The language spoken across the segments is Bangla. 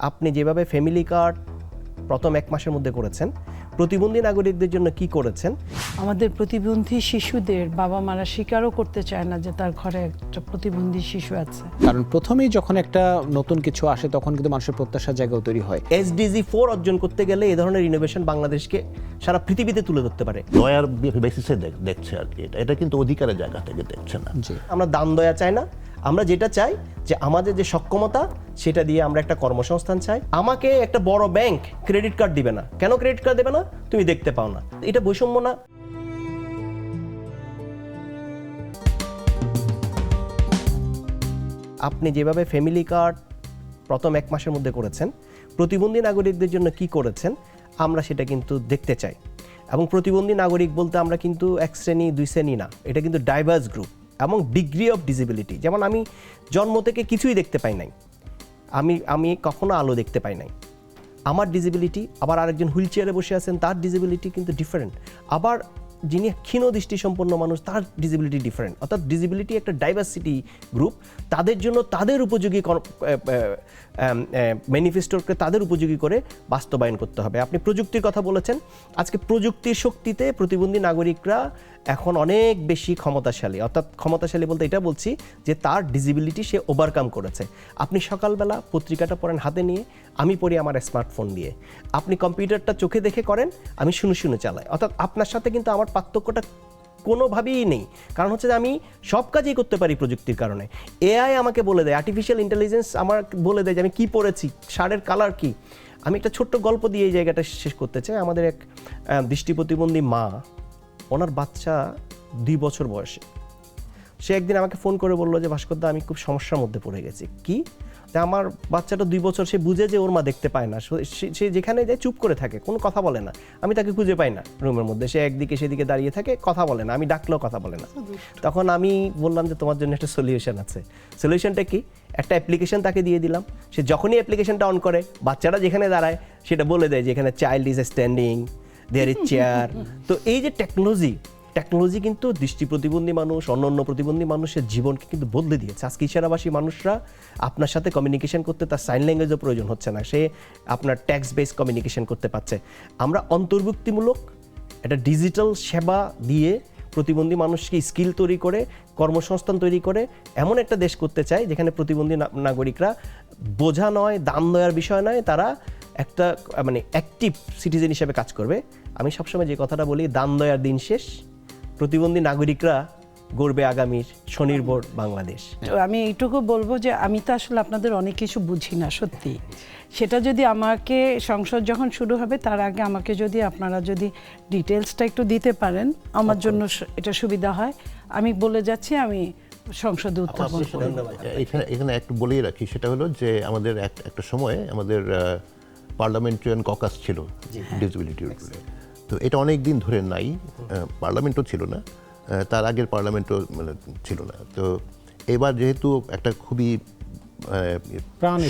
আপনি যেভাবে ফ্যামিলি কার্ড প্রথম 1 মাসের মধ্যে করেছেন, প্রতিবন্ধী নাগরিকদের জন্য কি করেছেন? আমাদের প্রতিবন্ধী শিশুদের বাবা মারা স্বীকারও করতে চায় না যে তার ঘরে একটা প্রতিবন্ধী শিশু আছে। কারণ প্রথমেই যখন একটা নতুন কিছু আসে তখন কিন্তু মানুষের প্রত্যাশার জায়গাও তৈরি হয়। SDG 4 অর্জন করতে গেলে এই ধরনের ইনোভেশন বাংলাদেশকে সারা পৃথিবীতে তুলে ধরতে পারে। দয়ার বেসিসে দেখছে আর কি, এটা কিন্তু অধিকারের জায়গা থেকে দেখছে না। আমরা দান দয়া চাই না, আমরা যেটা চাই যে আমাদের যে সক্ষমতা সেটা দিয়ে আমরা একটা কর্মসংস্থান চাই। আমাকে একটা বড় ব্যাংক ক্রেডিট কার্ড দিবে না, কেন ক্রেডিট কার্ড দেবে না? তুমি দেখতে পাও না, এটা বৈষম্য না? আপনি যেভাবে ফ্যামিলি কার্ড প্রথম 1 মাসের মধ্যে করেছেন, প্রতিবন্ধী নাগরিকদের জন্য কি করেছেন আমরা সেটা কিন্তু দেখতে চাই। এবং প্রতিবন্ধী নাগরিক বলতে আমরা কিন্তু 1 শ্রেণী 2 শ্রেণী না, এটা কিন্তু ডাইভার্স গ্রুপ এবং ডিগ্রি অফ ডিসেবিলিটি। যেমন আমি জন্ম থেকে কিছুই দেখতে পাই নাই, আমি কখনো আলো দেখতে পাই নাই, আমার ডিসেবিলিটি। আবার আরেকজন হুইল চেয়ারে বসে আছেন, তার ডিসেবিলিটি কিন্তু ডিফারেন্ট। আবার যিনি ক্ষীণ দৃষ্টিসম্পন্ন মানুষ, তার ডিসেবিলিটি ডিফারেন্ট। অর্থাৎ ডিসেবিলিটি একটা ডাইভার্সিটি গ্রুপ, তাদের জন্য তাদের উপযোগী ম্যানিফেস্টোকে তাদের উপযোগী করে বাস্তবায়ন করতে হবে। আপনি প্রযুক্তির কথা বলেছেন, আজকে প্রযুক্তির শক্তিতে প্রতিবন্ধী নাগরিকরা এখন অনেক বেশি ক্ষমতাশালী। অর্থাৎ ক্ষমতাশালী বলতে এটা বলছি যে তার ডিসেবিলিটি সে ওভারকাম করেছে। আপনি সকালবেলা পত্রিকাটা পড়েন হাতে নিয়ে, আমি পড়ি আমার স্মার্টফোন দিয়ে। আপনি কম্পিউটারটা চোখে দেখে করেন, আমি শুনে শুনে চালাই। অর্থাৎ আপনার সাথে কিন্তু আমার পার্থক্যটা কোনোভাবেই নেই। কারণ হচ্ছে যে আমি সব কাজই করতে পারি প্রযুক্তির কারণে। AI আমাকে বলে দেয়, আর্টিফিশিয়াল ইন্টেলিজেন্স আমার বলে দেয় যে আমি কী পরেছি, শাড়ির কালার কী। আমি একটা ছোট্ট গল্প দিয়ে এই জায়গাটা শেষ করতে চাই। আমাদের এক দৃষ্টি প্রতিবন্ধী মা, ওনার বাচ্চা 2 বছর বয়সে, সে একদিন আমাকে ফোন করে বললো যে ভাস্করদা আমি খুব সমস্যার মধ্যে পড়ে গেছি। কি? আমার বাচ্চাটা 2 বছর, সে বুঝে যে ওর মা দেখতে পায় না, সে যেখানে যায় চুপ করে থাকে, কোনো কথা বলে না। আমি তাকে খুঁজে পাই না রুমের মধ্যে, সে একদিকে সেদিকে দাঁড়িয়ে থাকে, কথা বলে না, আমি ডাকলেও কথা বলে না। তখন আমি বললাম যে তোমার জন্য একটা সলিউশন আছে। সলিউশনটা কি? একটা অ্যাপ্লিকেশন তাকে দিয়ে দিলাম। সে যখনই অ্যাপ্লিকেশনটা অন করে, বাচ্চাটা যেখানে দাঁড়ায় সেটা বলে দেয় যে এখানে child is standing, there is chair. তো এই যে টেকনোলজি কিন্তু দৃষ্টি প্রতিবন্ধী মানুষ, অন্যান্য প্রতিবন্ধী মানুষের জীবনকে কিন্তু বদলে দিয়েছে। আজকে ইশারাভাষী মানুষরা আপনার সাথে কমিউনিকেশন করতে তার সাইন ল্যাঙ্গুয়েজও প্রয়োজন হচ্ছে না, সে আপনার টেক্সট বেস কমিউনিকেশন করতে পারছে। আমরা অন্তর্ভুক্তিমূলক একটা ডিজিটাল সেবা দিয়ে প্রতিবন্ধী মানুষকে স্কিল তৈরি করে, কর্মসংস্থান তৈরি করে এমন একটা দেশ করতে চাই যেখানে প্রতিবন্ধী নাগরিকরা বোঝা নয়, দান দেওয়ার বিষয় নয়, তারা একটা অ্যাক্টিভ সিটিজেন হিসেবে কাজ করবে। আমি সবসময় যে কথাটা বলি, দান দেওয়ার দিন শেষ, প্রতিবন্ধী নাগরিকরা গড়বে আগামীর স্বনির্ভর বাংলাদেশ। আমি এইটুকু বলবো যে আমি তো আসলে আপনাদের অনেক কিছু বুঝি না সত্যি। সেটা যদি আমাকে সংসদ যখন শুরু হবে তার আগে আমাকে যদি আপনারা যদি ডিটেলসটা একটু দিতে পারেন, আমার জন্য এটা সুবিধা হয়। আমি বলে যাচ্ছি, আমি সংসদে উত্থাপন করব। এখানে একটু বলেই রাখি, সেটা হলো যে আমাদের একটা সময়ে আমাদের পার্লামেন্টারিয়ান ককাস ছিল ডিসেবিলিটির উপরে। তো এটা অনেক দিন ধরে নাই, পার্লামেন্টও ছিল না, তার আগের পার্লামেন্টও ছিল না। তো এবার যেহেতু একটা খুবই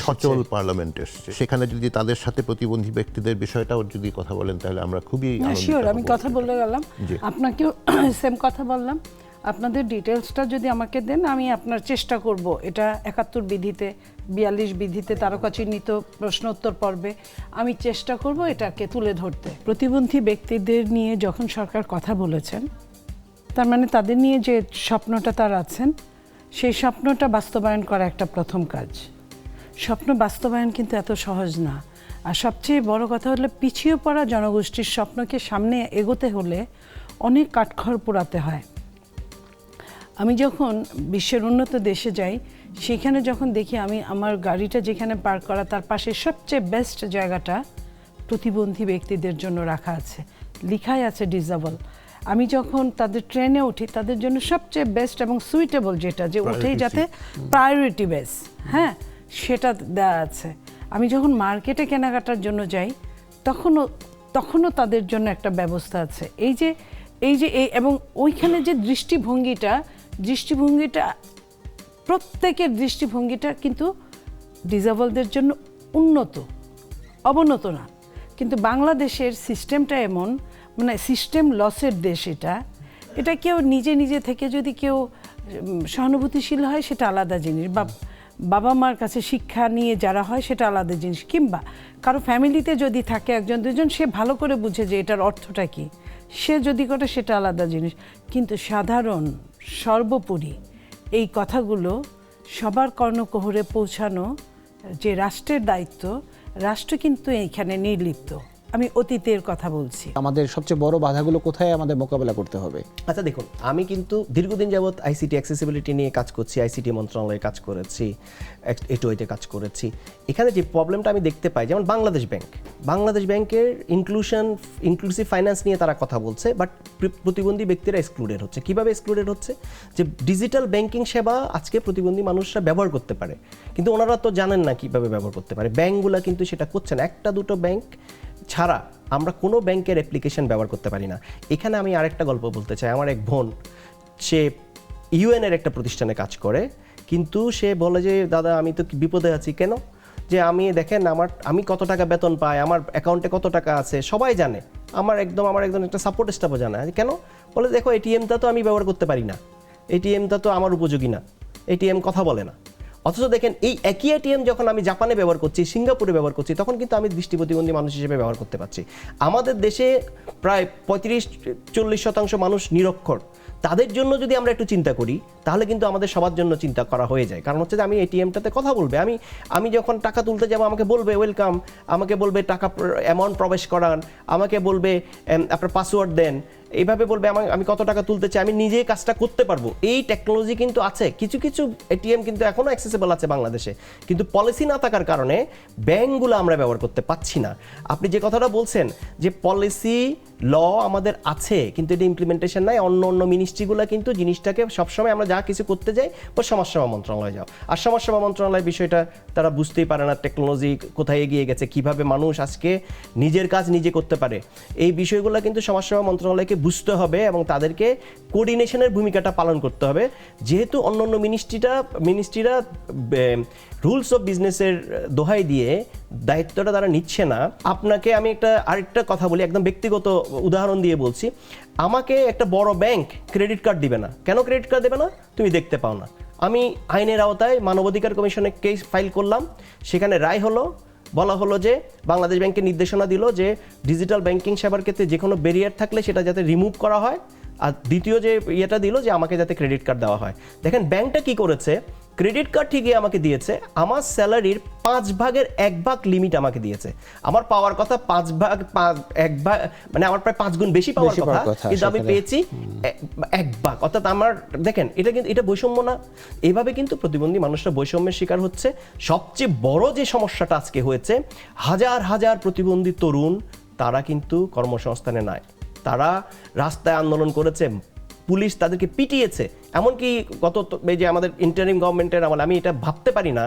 সচল পার্লামেন্ট এসছে, সেখানে যদি তাদের সাথে প্রতিবন্ধী ব্যক্তিদের বিষয়টাও যদি কথা বলেন তাহলে আমরা খুবই শিওর। আমি কথা বলে গেলাম, আপনাকেও সেম কথা বললাম। আপনাদের ডিটেলসটা যদি আমাকে দেন, আমি আপনার চেষ্টা করব এটা 71 বিধিতে, 42 বিধিতে, তারকা চিহ্নিত প্রশ্ন উত্তর পর্বে আমি চেষ্টা করব এটাকে তুলে ধরতে। প্রতিবন্ধী ব্যক্তিদের নিয়ে যখন সরকার কথা বলেছেন, তার মানে তাদের নিয়ে যে স্বপ্নটা তার আছেন, সেই স্বপ্নটা বাস্তবায়ন করা একটা প্রথম কাজ। স্বপ্ন বাস্তবায়ন কিন্তু এত সহজ না। আর সবচেয়ে বড় কথা হলো, পিছিয়ে পড়া জনগোষ্ঠীর স্বপ্নকে সামনে এগোতে হলে অনেক কাঠখড় পোড়াতে হয়। আমি যখন বিশ্বের উন্নত দেশে যাই, সেখানে যখন দেখি আমি আমার গাড়িটা যেখানে পার্ক করা তার পাশে সবচেয়ে বেস্ট জায়গাটা প্রতিবন্ধী ব্যক্তিদের জন্য রাখা আছে, লেখাই আছে ডিসেবল। আমি যখন তাদের ট্রেনে উঠি, তাদের জন্য সবচেয়ে বেস্ট এবং সুইটেবল যেটা, যে উঠেই যাতে প্রায়োরিটি বেস, হ্যাঁ, সেটা দেওয়া আছে। আমি যখন মার্কেটে কেনাকাটার জন্য যাই, তখনও তাদের জন্য একটা ব্যবস্থা আছে। এই যে এবং ওইখানে যে দৃষ্টিভঙ্গিটা প্রত্যেকের দৃষ্টিভঙ্গিটা কিন্তু ডিসেবলদের জন্য অবনত না। কিন্তু বাংলাদেশের সিস্টেমটা এমন, সিস্টেম লসের দেশ এটা কেউ নিজে থেকে যদি কেউ সহানুভূতিশীল হয় সেটা আলাদা জিনিস, বা বাবা মার কাছে শিক্ষা নিয়ে যারা হয় সেটা আলাদা জিনিস, কিংবা কারো ফ্যামিলিতে যদি থাকে একজন দুজন, সে ভালো করে বুঝে যে এটার অর্থটা কি, সে যদি করে সেটা আলাদা জিনিস। কিন্তু সাধারণ সর্বোপরি এই কথাগুলো সবার কর্ণকুহরে পৌঁছানো যে রাষ্ট্রের দায়িত্ব, রাষ্ট্র কিন্তু এইখানে নির্লিপ্ত। আমি অতীতের কথা বলছি। আমাদের সবচেয়ে বড় বাধাগুলো কোথায় আমাদের মোকাবেলা করতে হবে? আচ্ছা দেখুন, আমি কিন্তু দীর্ঘদিন যাবৎ আইসিটি অ্যাক্সেসিবিলিটি নিয়ে কাজ করছি, আইসিটি মন্ত্রণালয়ে কাজ করেছি, এটুআইতে কাজ করেছি। এখানে যে প্রবলেমটা আমি দেখতে পাই, যেমন বাংলাদেশ ব্যাংকের ইনক্লুসিভ ফাইন্যান্স নিয়ে তারা কথা বলছে, বাট প্রতিবন্ধী ব্যক্তিরা এক্সক্লুডেড হচ্ছে। কিভাবে এক্সক্লুডেড হচ্ছে? যে ডিজিটাল ব্যাংকিং সেবা আজকে প্রতিবন্ধী মানুষরা ব্যবহার করতে পারে, কিন্তু ওনারা তো জানেন না কিভাবে ব্যবহার করতে পারে। ব্যাংকগুলো কিন্তু সেটা করছে না। একটা দুটো ব্যাংক ছাড়া আমরা কোনো ব্যাংকের অ্যাপ্লিকেশন ব্যবহার করতে পারি না। এখানে আমি আরেকটা গল্প বলতে চাই। আমার এক বোন, সে ইউএনের একটা প্রতিষ্ঠানে কাজ করে, কিন্তু সে বলে যে দাদা আমি তো বিপদে আছি। কেন? যে আমি দেখেন আমি কত টাকা বেতন পাই, আমার অ্যাকাউন্টে কত টাকা আছে সবাই জানে, আমার একদম একটা সাপোর্ট স্টাফও জানে। কেন? বলে দেখো এটিএমটা তো আমি ব্যবহার করতে পারি না, এটিএমটা তো আমার উপযোগী না, এটিএম কথা বলে না। অথচ দেখেন এই একই এটিএম যখন আমি জাপানে ব্যবহার করছি, সিঙ্গাপুরে ব্যবহার করছি, তখন কিন্তু আমি দৃষ্টি প্রতিবন্ধী মানুষ হিসেবে ব্যবহার করতে পারছি। আমাদের দেশে প্রায় 35-40% মানুষ নিরক্ষর। তাদের জন্য যদি আমরা একটু চিন্তা করি, তাহলে কিন্তু আমাদের সবার জন্য চিন্তা করা হয়ে যায়। কারণ হচ্ছে যে আমি এটিএমটাতে কথা বলবে, আমি যখন টাকা তুলতে যাবো আমাকে বলবে ওয়েলকাম, আমাকে বলবে টাকা অ্যামাউন্ট প্রবেশ করান, আমাকে বলবে আপনার পাসওয়ার্ড দেন, এইভাবে বলবে আমি কত টাকা তুলতে চাই, আমি নিজেই কাজটা করতে পারবো। এই টেকনোলজি কিন্তু আছে, কিছু কিছু এটিএম কিন্তু এখনও অ্যাক্সেসিবল আছে বাংলাদেশে, কিন্তু পলিসি না থাকার কারণে ব্যাংকগুলো আমরা ব্যবহার করতে পারছি না। আপনি যে কথাটা বলছেন যে পলিসি ল আমাদের আছে, কিন্তু এটা ইমপ্লিমেন্টেশন নাই। অন্য মিনিস্ট্রিগুলো কিন্তু জিনিসটাকে সবসময় আমরা যা কিছু করতে যাই বা সমাজসেবা মন্ত্রণালয়ে যাও, আর সমাজসেবা মন্ত্রণালয়ের বিষয়টা তারা বুঝতেই পারে না, টেকনোলজি কোথায় এগিয়ে গেছে, কিভাবে মানুষ আজকে নিজের কাজ নিজে করতে পারে। এই বিষয়গুলো কিন্তু সমাজসেবা মন্ত্রণালয়কে বুঝতে হবে এবং তাদেরকে কোঅর্ডিনেশনের ভূমিকাটা পালন করতে হবে। যেহেতু অন্য মিনিস্ট্রিরা রুলস অফ বিজনেসের দোহাই দিয়ে দায়িত্বটা তারা নিচ্ছে না। আপনাকে আমি আরেকটা কথা বলি, একদম ব্যক্তিগত উদাহরণ দিয়ে বলছি। আমাকে একটা বড় ব্যাংক ক্রেডিট কার্ড দিবে না। কেন ক্রেডিট কার্ড দেবে না? তুমি দেখতে পাও না। আমি আইনের আওতায় মানবাধিকার কমিশনে কেস ফাইল করলাম, সেখানে রায় হলো, বলা হলো যে বাংলাদেশ ব্যাংকের নির্দেশনা দিল যে ডিজিটাল ব্যাংকিং সেবার ক্ষেত্রে যে কোনো ব্যারিয়ার থাকলে সেটা যাতে রিমুভ করা হয়, আর দ্বিতীয় যে ইয়েটা দিল যে আমাকে যাতে ক্রেডিট কার্ড দেওয়া হয়। দেখেন ব্যাংকটা কি করেছে, ক্রেডিট কার্ড ঠিকই আমাকে দিয়েছে, আমার স্যালারির 1/5 লিমিট আমাকে দিয়েছে। আমার পাওয়ার কথা 1/5, মানে আমার প্রায় 5 গুণ বেশি পাওয়ার কথা, কিন্তু আমি পেয়েছি 1/5। অর্থাৎ আমার দেখেন এটা বৈষম্য না? এইভাবে কিন্তু প্রতিবন্ধী মানুষরা বৈষম্যের শিকার হচ্ছে। সবচেয়ে বড় যে সমস্যাটা আজকে হয়েছে, হাজার হাজার প্রতিবন্ধী তরুণ তারা কিন্তু কর্মসংস্থানে নাই, তারা রাস্তায় আন্দোলন করেছে, পুলিশ তাদেরকে পিটিয়েছে। এমনকি এই যে আমাদের ইন্টারিম গভর্নমেন্টের আমলে, আমি এটা ভাবতে পারি না,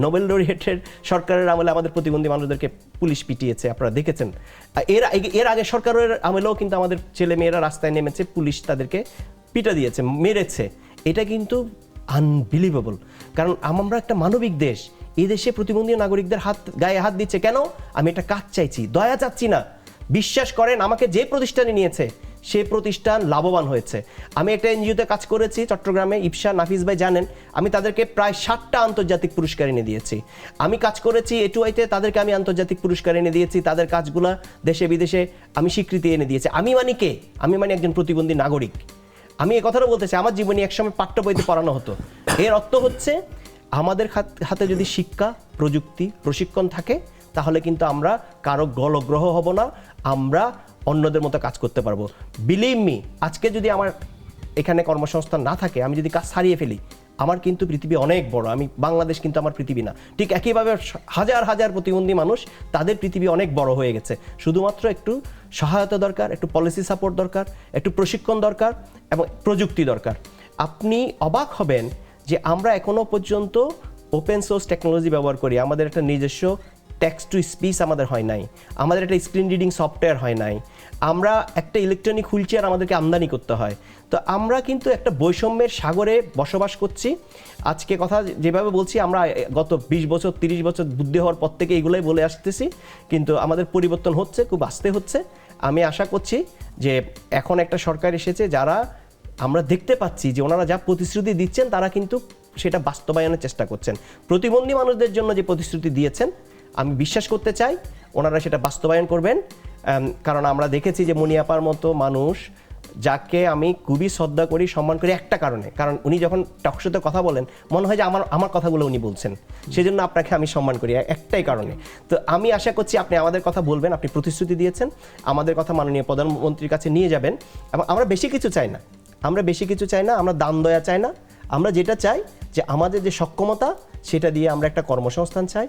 নোবেল লরিয়েটের সরকারের আমলে আমাদের প্রতিবন্ধী মানুষদেরকে পুলিশ পিটিয়েছে, আপনারা দেখেছেন। এর আগে সরকারের আমলেও কিন্তু আমাদের ছেলে মেয়েরা রাস্তায় নেমেছে, পুলিশ তাদেরকে পিটা দিয়েছে, মেরেছে। এটা কিন্তু আনবিলিভেবল। কারণ আমরা একটা মানবিক দেশ, এই দেশে প্রতিবন্ধী নাগরিকদের গায়ে হাত দিচ্ছে কেন? আমি একটা কাজ চাইছি, দয়া চাচ্ছি না। বিশ্বাস করেন, আমাকে যে প্রতিষ্ঠানে নিয়েছে সে প্রতিষ্ঠান লাভবান হয়েছে। আমি একটা এনজিওতে কাজ করেছি চট্টগ্রামে, ইপসা, নাফিস ভাই জানেন, আমি তাদেরকে প্রায় 7টা আন্তর্জাতিক পুরস্কার এনে দিয়েছি। আমি কাজ করেছি এটুআইতে, তাদেরকে আমি আন্তর্জাতিক পুরস্কার এনে দিয়েছি, তাদের কাজগুলা দেশে বিদেশে আমি স্বীকৃতি এনে দিয়েছি। আমি মানে কে? আমি মানে একজন প্রতিবন্ধী নাগরিক। আমি এই কথাটা বলতে চাই, আমার জীবনে একসময় পাঠ্য বইতে পড়ানো হতো। এর অর্থ হচ্ছে আমাদের হাতে যদি শিক্ষা, প্রযুক্তি, প্রশিক্ষণ থাকে, তাহলে কিন্তু আমরা কারো গলগ্রহ হব না, আমরা অন্যদের মতো কাজ করতে পারবো। বিলিভ মি, আজকে যদি আমার এখানে কর্মসংস্থান না থাকে, আমি যদি কাজ ছাড়িয়ে ফেলি, আমার কিন্তু পৃথিবী অনেক বড়, বাংলাদেশ কিন্তু আমার পৃথিবী না। ঠিক একইভাবে হাজার হাজার প্রতিবন্ধী মানুষ, তাদের পৃথিবী অনেক বড় হয়ে গেছে। শুধুমাত্র একটু সহায়তা দরকার, একটু পলিসি সাপোর্ট দরকার, একটু প্রশিক্ষণ দরকার এবং প্রযুক্তি দরকার। আপনি অবাক হবেন যে আমরা এখনো পর্যন্ত ওপেন সোর্স টেকনোলজি ব্যবহার করি। আমাদের একটা নিজস্ব টেক্সট টু স্পিচ আমাদের হয় নাই, আমাদের একটা স্ক্রিন রিডিং সফটওয়্যার হয় নাই, আমরা একটা ইলেকট্রনিক হুইল চেয়ার আমাদেরকে আমদানি করতে হয়। তো আমরা কিন্তু একটা বৈষম্যের সাগরে বসবাস করছি। আজকে কথা যেভাবে বলছি, আমরা গত 20 বছর 30 বছর বুদ্ধি হওয়ার পর থেকে এগুলোই বলে আসতেছি, কিন্তু আমাদের পরিবর্তন হচ্ছে, খুব আস্তে হচ্ছে। আমি আশা করছি যে এখন একটা সরকার এসেছে, যারা আমরা দেখতে পাচ্ছি যে ওনারা যা প্রতিশ্রুতি দিচ্ছেন তারা কিন্তু সেটা বাস্তবায়নের চেষ্টা করছেন। প্রতিবন্ধী মানুষদের জন্য যে প্রতিশ্রুতি দিয়েছেন আমি বিশ্বাস করতে চাই ওনারা সেটা বাস্তবায়ন করবেন। কারণ আমরা দেখেছি যে মনিয়াপার মতো মানুষ যাকে আমি খুবই শ্রদ্ধা করি, সম্মান করি একটা কারণে, কারণ উনি যখন টকশোতে কথা বলেন মনে হয় যে আমার কথাগুলো উনি বলছেন, সেজন্য আপনাকে আমি সম্মান করি একটাই কারণে। তো আমি আশা করছি আপনি আমাদের কথা বলবেন, আপনি প্রতিশ্রুতি দিয়েছেন, আমাদের কথা মাননীয় প্রধানমন্ত্রীর কাছে নিয়ে যাবেন। এবং আমরা বেশি কিছু চাই না, আমরা দান দয়া চাই না। আমরা যেটা চাই যে আমাদের যে সক্ষমতা সেটা দিয়ে আমরা একটা কর্মসংস্থান চাই,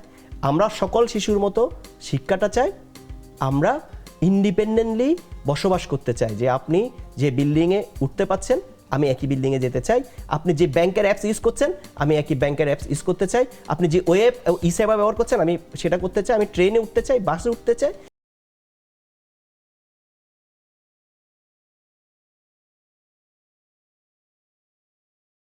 আমরা সকল শিশুর মতো শিক্ষাটা চাই, আমরা ইন্ডিপেন্ডেন্টলি বসবাস করতে চাই। যে আপনি যে বিল্ডিংয়ে উঠতে পাচ্ছেন আমি একই বিল্ডিংয়ে যেতে চাই, আপনি যে ব্যাংকের অ্যাপস ইউজ করছেন আমি একই ব্যাংকের অ্যাপস ইউজ করতে চাই, আপনি যে ওয়েব ই সেবা ব্যবহার করছেন আমি সেটা করতে চাই, আমি ট্রেনে উঠতে চাই, বাসে উঠতে চাই।